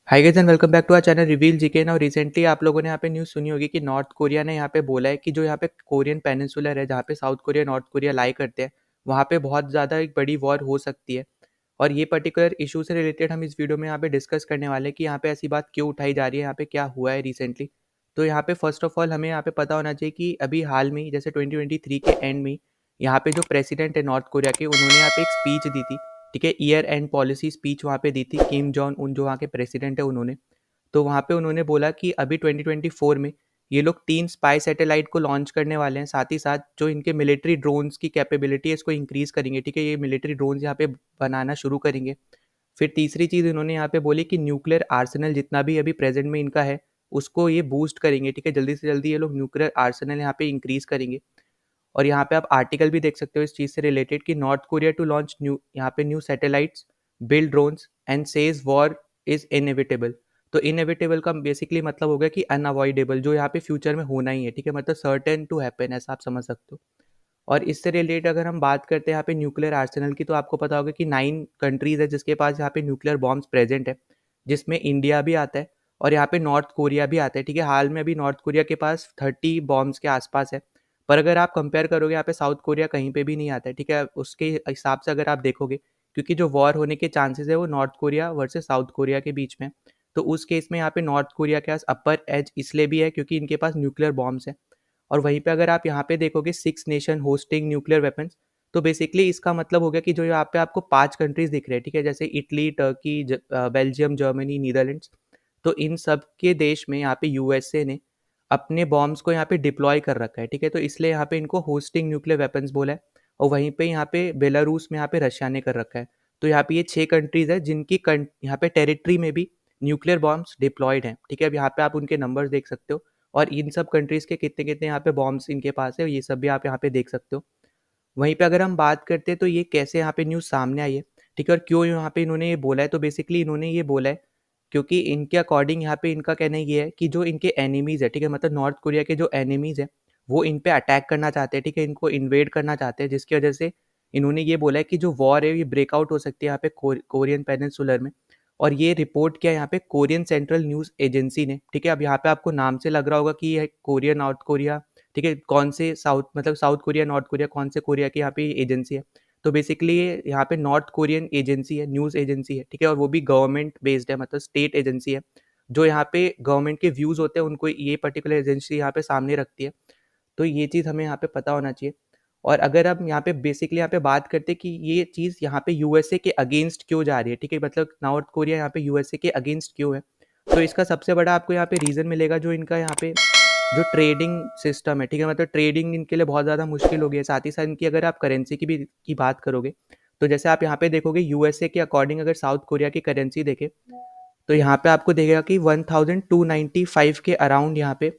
Hi guys and welcome back to our channel reveal GK. Now recently आप लोगों ने यहाँ पे न्यूज़ सुनी होगी कि नॉर्थ कोरिया ने यहाँ पे बोला है कि जो यहाँ पे कोरियन पेनिनसुलर है, जहाँ पे साउथ कोरिया नॉर्थ कोरिया लाई करते हैं, वहाँ पे बहुत ज़्यादा एक बड़ी वॉर हो सकती है। और ये पर्टिकुलर इशू से रिलेटेड हम इस वीडियो में यहाँ पे डिस्कस करने वाले हैं कि यहाँ पे ऐसी बात क्यों उठाई जा रही है, यहाँ पे क्या हुआ है रिसेंटली। तो यहाँ पे फर्स्ट ऑफ ऑल हमें यहाँ पे पता होना चाहिए कि अभी हाल में ही जैसे 2023 के एंड में यहाँ पे जो प्रेसिडेंट है नॉर्थ कोरिया के, उन्होंने यहाँ पे एक स्पीच दी थी। ठीक है, ईयर एंड पॉलिसी स्पीच वहाँ पे दी थी किम जॉन उन, जो वहाँ के प्रेसिडेंट है, उन्होंने। तो वहाँ पे उन्होंने बोला कि अभी 2024 में ये लोग 3 स्पाई सैटेलाइट को लॉन्च करने वाले हैं, साथ ही साथ जो इनके मिलिट्री ड्रोन्स की कैपेबिलिटी है इसको इंक्रीज़ करेंगे। ठीक है, ये मिलिट्री ड्रोन्स यहाँ पे बनाना शुरू करेंगे। फिर तीसरी चीज़ इन्होंने यहाँ पे बोली कि न्यूक्लियर आर्सेनल जितना भी अभी प्रेजेंट में इनका है, उसको ये बूस्ट करेंगे। ठीक है, जल्दी से जल्दी ये लोग न्यूक्लियर आर्सेनल यहाँ पे इंक्रीज़ करेंगे। और यहाँ पे आप आर्टिकल भी देख सकते हो इस चीज़ से रिलेटेड कि North Korea to launch new यहाँ पे new satellites, build drones and says war is inevitable. तो इनएविटेबल का बेसिकली मतलब हो गया कि अनअवॉइडेबल, जो यहाँ पे फ्यूचर में होना ही है। ठीक है, मतलब सर्टेन टू हैपन, ऐसा आप समझ सकते हो। और इससे रिलेटेड अगर हम बात करते हैं यहाँ पे न्यूक्लियर आर्सेनल की, तो आपको पता होगा कि 9 कंट्रीज है जिसके पास यहाँ पे न्यूक्लियर बॉम्ब्स प्रेजेंट है, जिसमें इंडिया भी आता है और यहाँ पे नॉर्थ कोरिया भी आता है। ठीक है, हाल में अभी नॉर्थ कोरिया के पास 30 बॉम्ब्स के आसपास है। पर अगर आप कंपेयर करोगे, यहाँ पे साउथ कोरिया कहीं पे भी नहीं आता है। ठीक है, उसके हिसाब से अगर आप देखोगे, क्योंकि जो वॉर होने के चांसेस है वो north Korea versus south Korea के बीच में। तो उस केस में यहाँ पे नॉर्थ कोरिया के पास अपर एज इसलिए भी है क्योंकि इनके पास न्यूक्लियर बॉम्ब्स है। और वहीं पे अगर आप यहाँ पे देखोगे 6 नेशन होस्टिंग न्यूक्लियर वेपन्स, तो बेसिकली इसका मतलब हो गया कि जो यहाँ पे आपको 5 कंट्रीज दिख रहे हैं, ठीक है, जैसे Italy, Turkey, Belgium, Germany, Netherlands. तो इन सब के देश में यहाँ पे यूएसए ने अपने बॉम्ब्स को यहाँ पे डिप्लॉय कर रखा है। ठीक है, तो इसलिए यहाँ पे इनको होस्टिंग न्यूक्लियर वेपन्स बोला है। और वहीं पे यहाँ पे बेलारूस में यहाँ पे रशिया ने कर रखा है। तो यहाँ पे ये 6 कंट्रीज है जिनकी यहाँ पे टेरिटरी में भी न्यूक्लियर बॉम्ब्स डिप्लॉयड हैं। ठीक है, अब यहाँ पे आप उनके नंबर्स देख सकते हो और इन सब कंट्रीज के कितने कितने यहाँ पे बॉम्ब्स इनके पास है, ये सब भी आप यहाँ पे देख सकते हो। वहीं पे अगर हम बात करते हैं तो ये कैसे यहाँ पे न्यूज़ सामने आई है, ठीक है, और क्यों यहाँ पे इन्होंने ये बोला है, तो बेसिकली इन्होंने ये बोला है क्योंकि इनके अकॉर्डिंग यहाँ पे इनका कहना ये है कि जो इनके एनिमीज़ है, ठीक है, मतलब नॉर्थ कोरिया के जो एनिमीज़ है, वो इन पे अटैक करना चाहते हैं। ठीक है, इनको इन्वेड करना चाहते हैं, जिसकी वजह से इन्होंने ये बोला है कि जो वॉर है ये ब्रेकआउट हो सकती है यहाँ पे कोरियन पेनिनसुलर में। और ये रिपोर्ट किया यहाँ पे कोरियन सेंट्रल न्यूज़ एजेंसी ने। ठीक है, अब यहाँ पे आपको नाम से लग रहा होगा कि ये कोरिया नॉर्थ कोरिया, ठीक है, कौन से साउथ मतलब साउथ कोरिया नॉर्थ कोरिया कौन से कोरिया की यहाँ पे एजेंसी है। तो बेसिकली ये यहाँ पे नॉर्थ कोरियन एजेंसी है, न्यूज़ एजेंसी है। ठीक है, और वो भी गवर्नमेंट बेस्ड है, मतलब स्टेट एजेंसी है। जो यहाँ पे गवर्नमेंट के व्यूज़ होते हैं उनको ये पर्टिकुलर एजेंसी यहाँ पे सामने रखती है। तो ये चीज़ हमें यहाँ पे पता होना चाहिए। और अगर हम यहाँ पे बेसिकली यहाँ पे बात करते हैं कि ये चीज़ यहाँ पे यूएसए के अगेंस्ट क्यों जा रही है, ठीक है, मतलब नॉर्थ कोरिया यहाँ पे यूएसए के अगेंस्ट क्यों है, तो इसका सबसे बड़ा आपको यहाँ पे रीज़न मिलेगा जो इनका यहाँ पे जो ट्रेडिंग सिस्टम है। ठीक है, मतलब ट्रेडिंग इनके लिए बहुत ज़्यादा मुश्किल हो गई है। साथ ही साथ इनकी अगर आप करेंसी की बात करोगे, तो जैसे आप यहाँ पे देखोगे यूएसए के अकॉर्डिंग अगर साउथ कोरिया की करेंसी देखें, तो यहाँ पे आपको देखेगा कि 1295 के अराउंड यहाँ पे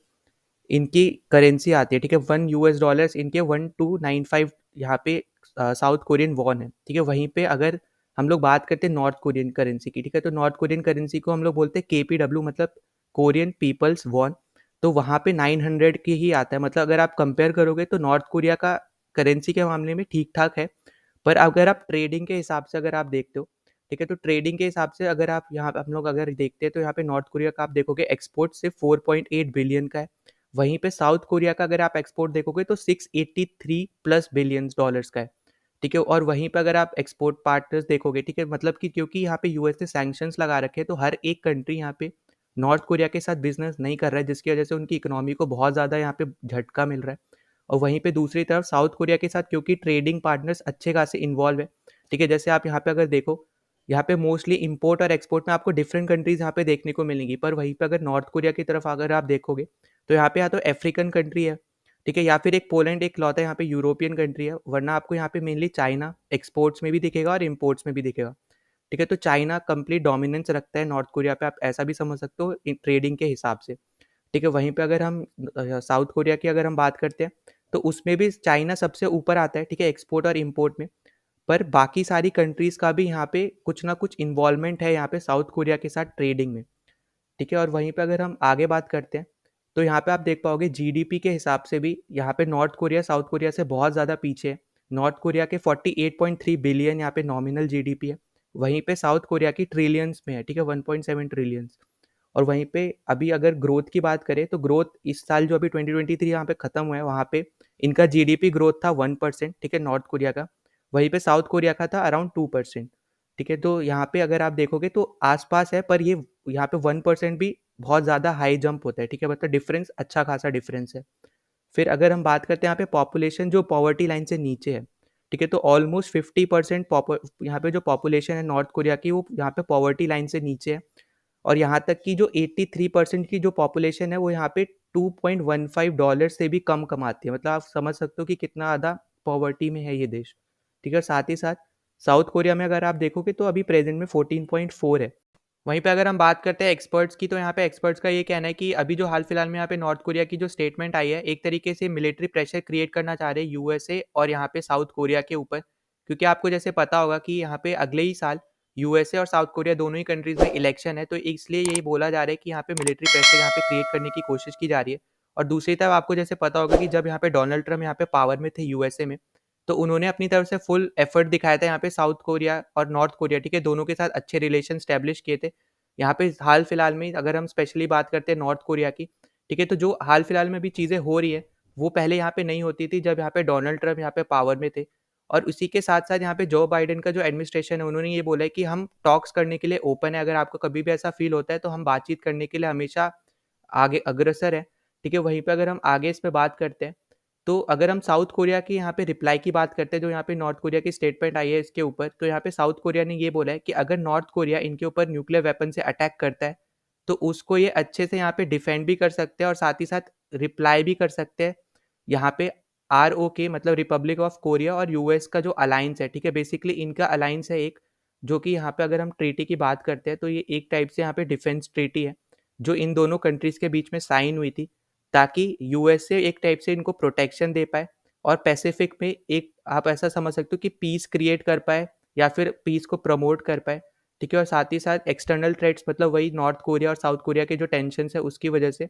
इनकी करेंसी आती है। ठीक है, $1 इनके 1295 यहाँ पे साउथ कोरियन वॉन है। ठीक है, वहीं पे अगर हम लोग बात करते हैं नॉर्थ कोरियन करेंसी की, ठीक है, तो नॉर्थ कोरियन करेंसी को हम लोग बोलते हैं केपीडब्ल्यू, मतलब कोरियन पीपल्स वॉन। तो वहाँ पे 900 की ही आता है। मतलब अगर आप कंपेयर करोगे तो नॉर्थ कोरिया का करेंसी के मामले में ठीक ठाक है। पर अगर आप ट्रेडिंग के हिसाब से अगर आप देखते हो, ठीक है, तो ट्रेडिंग के हिसाब से अगर आप यहाँ पे हम लोग अगर देखते हैं तो यहाँ पे नॉर्थ कोरिया का आप देखोगे एक्सपोर्ट सिर्फ 4.8 बिलियन का है। वहीं पे साउथ कोरिया का अगर आप एक्सपोर्ट देखोगे तो 683 प्लस बिलियंस डॉलर्स का है। ठीक है, और वहीं पे अगर आप एक्सपोर्ट पार्टनर्स देखोगे, ठीक है, मतलब कि क्योंकि यहाँ पे यूएस ने सैंक्शंस लगा रखे हैं, तो हर एक कंट्री यहाँ पे नॉर्थ कोरिया के साथ बिजनेस नहीं कर रहा है, जिसकी वजह से उनकी इकोनॉमी को बहुत ज़्यादा यहाँ पे झटका मिल रहा है। और वहीं पे दूसरी तरफ साउथ कोरिया के साथ क्योंकि ट्रेडिंग पार्टनर्स अच्छे खासे इन्वॉल्व है। ठीक है, जैसे आप यहाँ पे अगर देखो, यहाँ पे मोस्टली इंपोर्ट और एक्सपोर्ट में आपको डिफरेंट कंट्रीज यहाँ पे देखने को मिलेंगी। पर वहीं पे अगर नॉर्थ कोरिया की तरफ अगर आप देखोगे, तो यहाँ पे या तो अफ्रीकन कंट्री है, ठीक है, या फिर एक पोलैंड एक लौता यहाँ पे यूरोपियन कंट्री है, वरना आपको यहाँ पे मेनली चाइना एक्सपोर्ट्स में भी दिखेगा और इम्पोर्ट्स में भी दिखेगा। ठीक है, तो चाइना कंप्लीट डोमिनेंस रखता है नॉर्थ कोरिया पे, आप ऐसा भी समझ सकते हो ट्रेडिंग के हिसाब से। ठीक है, वहीं पे अगर हम साउथ कोरिया की अगर हम बात करते हैं, तो उसमें भी चाइना सबसे ऊपर आता है। ठीक है, एक्सपोर्ट और इम्पोर्ट में। पर बाकी सारी कंट्रीज़ का भी यहाँ पे कुछ ना कुछ इन्वॉल्वमेंट है यहाँ पे साउथ कोरिया के साथ ट्रेडिंग में। ठीक है, और वहीं पे अगर हम आगे बात करते हैं, तो यहाँ पे आप देख पाओगे जीडीपी के हिसाब से भी यहाँ पे नॉर्थ कोरिया साउथ कोरिया से बहुत ज़्यादा पीछे है। नॉर्थ कोरिया के 48.3 बिलियन यहाँ पे नॉमिनल जीडीपी है, वहीं पे साउथ कोरिया की ट्रिलियंस में है, ठीक है, 1.7 ट्रिलियंस। और वहीं पे अभी अगर ग्रोथ की बात करें तो ग्रोथ इस साल जो अभी 2023 यहाँ पे खत्म हुआ है, वहाँ पे इनका जीडीपी ग्रोथ था 1%, ठीक है, नॉर्थ कोरिया का। वहीं पे साउथ कोरिया का था अराउंड 2%, ठीक है। तो यहाँ पे अगर आप देखोगे तो आसपास है, पर ये यहाँ पे 1% भी बहुत ज़्यादा हाई जंप होता है, ठीक है, मतलब डिफरेंस अच्छा खासा डिफरेंस है। फिर अगर हम बात करते हैं यहाँ पे पॉपुलेशन जो पॉवर्टी लाइन से नीचे है, ठीक है, तो ऑलमोस्ट 50% यहाँ पे जो पॉपुलेशन है नॉर्थ कोरिया की, वो यहाँ पे पॉवर्टी लाइन से नीचे है। और यहाँ तक कि जो 83% की जो पॉपुलेशन है वो यहाँ पे $2.15 से भी कम कमाती है। मतलब आप समझ सकते हो कि कितना ज़्यादा पॉवर्टी में है ये देश, ठीक है। साथ ही साथ साउथ कोरिया में अगर आप देखोगे तो अभी प्रेजेंट में 14.4 है। वहीं पे अगर हम बात करते हैं एक्सपर्ट्स की, तो यहाँ पे एक्सपर्ट्स का ये कहना है कि अभी जो हाल फिलहाल में यहाँ पे नॉर्थ कोरिया की जो स्टेटमेंट आई है, एक तरीके से मिलिट्री प्रेशर क्रिएट करना चाह रहे हैं यूएसए और यहाँ पे साउथ कोरिया के ऊपर। क्योंकि आपको जैसे पता होगा कि यहाँ पे अगले ही साल यूएसए और साउथ कोरिया दोनों ही कंट्रीज में इलेक्शन है, तो इसलिए यही बोला जा रहा है कि यहाँ पे मिलिट्री प्रेशर यहाँ पे क्रिएट करने की कोशिश की जा रही है। और दूसरी तरफ आपको जैसे पता होगा कि जब यहाँ पे डोनाल्ड ट्रम्प यहाँ पे पावर में थे यूएसए में, तो उन्होंने अपनी तरफ से फुल एफर्ट दिखाया था यहाँ पे साउथ कोरिया और नॉर्थ कोरिया, ठीक है, दोनों के साथ अच्छे रिलेशन स्टैब्लिश किए थे। यहाँ पे हाल फिलहाल में अगर हम स्पेशली बात करते हैं नॉर्थ कोरिया की, ठीक है, तो जो हाल फिलहाल में भी चीज़ें हो रही है वो पहले यहाँ पे नहीं होती थी जब यहाँ पे डोनाल्ड ट्रम्प यहाँ पे पावर में थे। और उसी के साथ साथ यहाँ पे जो बाइडेन का जो एडमिनिस्ट्रेशन है, उन्होंने ये बोला है कि हम टॉक्स करने के लिए ओपन है, अगर आपको कभी भी ऐसा फील होता है तो हम बातचीत करने के लिए हमेशा आगे अग्रसर है, ठीक है। वहीं पे अगर हम आगे इस पे बात करते हैं, तो अगर हम साउथ कोरिया की यहाँ पे रिप्लाई की बात करते हैं, जो यहाँ पे नॉर्थ कोरिया की स्टेटमेंट आई है इसके ऊपर, तो यहाँ पे साउथ कोरिया ने ये बोला है कि अगर नॉर्थ कोरिया इनके ऊपर न्यूक्लियर वेपन से अटैक करता है तो उसको ये अच्छे से यहाँ पे डिफेंड भी कर सकते हैं और साथ ही साथ रिप्लाई भी कर सकते हैं। यहाँ पे ROK मतलब रिपब्लिक ऑफ कोरिया और यूएस का जो अलायंस है, ठीक है, बेसिकली इनका अलायंस है एक, जो कि यहाँ पे अगर हम ट्रीटी की बात करते हैं तो ये एक टाइप से यहाँ पे डिफेंस ट्रीटी है जो इन दोनों कंट्रीज के बीच में साइन हुई थी, ताकि यूएसए एक टाइप से इनको प्रोटेक्शन दे पाए और पैसिफिक में एक आप ऐसा समझ सकते हो कि पीस क्रिएट कर पाए या फिर पीस को प्रमोट कर पाए, ठीक है। और साथ ही साथ एक्सटर्नल थ्रेट्स मतलब वही नॉर्थ कोरिया और साउथ कोरिया के जो टेंशन है उसकी वजह से,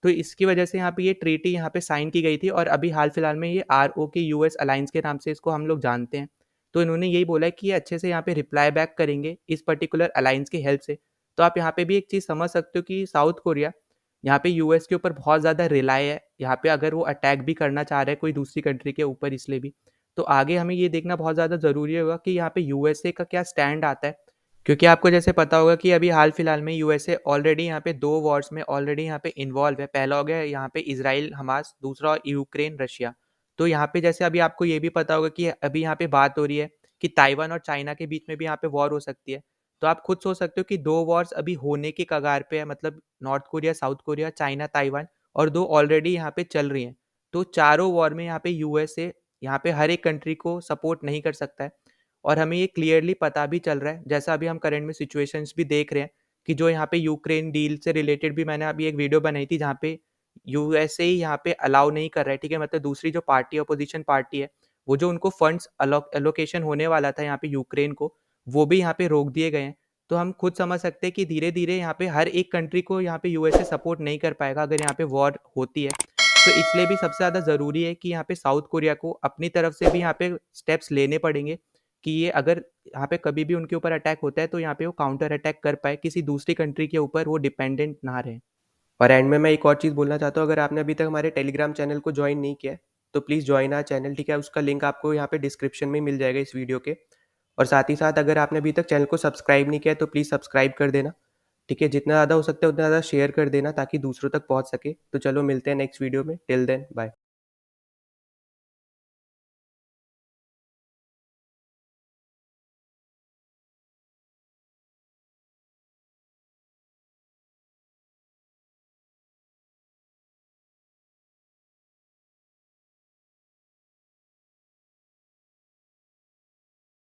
तो इसकी वजह से यहाँ पे ये ट्रीटी यहाँ पे साइन की गई थी और अभी हाल फिलहाल में ये ROK यूएस अलायंस के नाम से इसको हम लोग जानते हैं। तो इन्होंने यही बोला है कि ये अच्छे से यहाँ पे रिप्लाई बैक करेंगे इस पर्टिकुलर अलायंस की हेल्प से। तो आप यहाँ पे भी एक चीज़ समझ सकते हो कि साउथ कोरिया यहाँ पे यूएस के ऊपर बहुत ज़्यादा रिलाय है, यहाँ पे अगर वो अटैक भी करना चाह रहा है कोई दूसरी कंट्री के ऊपर इसलिए भी, तो आगे हमें ये देखना बहुत ज़्यादा ज़रूरी होगा कि यहाँ पे यूएसए का क्या स्टैंड आता है। क्योंकि आपको जैसे पता होगा कि अभी हाल फिलहाल में यूएसए ऑलरेडी यहाँ पे 2 वॉर्स में ऑलरेडी यहाँ पे इन्वॉल्व है। पहला हो गया यहाँ पे इज़राइल हमास, दूसरा यूक्रेन रशिया। तो यहाँ पे जैसे अभी आपको ये भी पता होगा कि अभी यहाँ पे बात हो रही है कि ताइवान और चाइना के बीच में भी यहाँ पे वॉर हो सकती है। तो आप खुद सोच सकते हो कि 2 वॉर्स अभी होने के कगार पे है, मतलब north Korea, south Korea, China, Taiwan, और 2 ऑलरेडी यहाँ पे चल रही हैं। तो चारों वॉर में यहाँ पे यूएसए यहाँ पे हर एक कंट्री को सपोर्ट नहीं कर सकता है। और हमें ये क्लियरली पता भी चल रहा है, जैसा अभी हम करंट में सिचुएशंस भी देख रहे हैं कि जो यहाँ पे यूक्रेन डील से रिलेटेड भी मैंने अभी एक वीडियो बनाई थी जहाँ पे यूएसए ही यहाँ पे अलाउ नहीं कर रहा है, ठीक है, मतलब दूसरी जो पार्टी अपोजिशन पार्टी है, वो जो उनको फंड्स एलोकेशन होने वाला था यहाँ पे यूक्रेन को, वो भी यहाँ पे रोक दिए गए हैं। तो हम खुद समझ सकते हैं कि धीरे धीरे यहाँ पे हर एक कंट्री को यहाँ पे यूएसए सपोर्ट नहीं कर पाएगा अगर यहाँ पे वॉर होती है। तो इसलिए भी सबसे ज़्यादा ज़रूरी है कि यहाँ पे साउथ कोरिया को अपनी तरफ से भी यहाँ पे स्टेप्स लेने पड़ेंगे कि ये अगर यहाँ पे कभी भी उनके ऊपर अटैक होता है तो यहाँ पे वो काउंटर अटैक कर पाए, किसी दूसरी कंट्री के ऊपर वो डिपेंडेंट ना रहे। और एंड में मैं एक और चीज़ बोलना चाहता हूँ, अगर आपने अभी तक हमारे टेलीग्राम चैनल को ज्वाइन नहीं किया है तो प्लीज़ ज्वाइन आवर चैनल, ठीक है, उसका लिंक आपको यहाँ पे डिस्क्रिप्शन में मिल जाएगा इस वीडियो के। और साथ ही साथ अगर आपने अभी तक चैनल को सब्सक्राइब नहीं किया है तो प्लीज़ सब्सक्राइब कर देना, ठीक है, जितना ज़्यादा हो सकता है उतना ज़्यादा शेयर कर देना ताकि दूसरों तक पहुँच सके। तो चलो मिलते हैं नेक्स्ट वीडियो में, टिल देन बाय।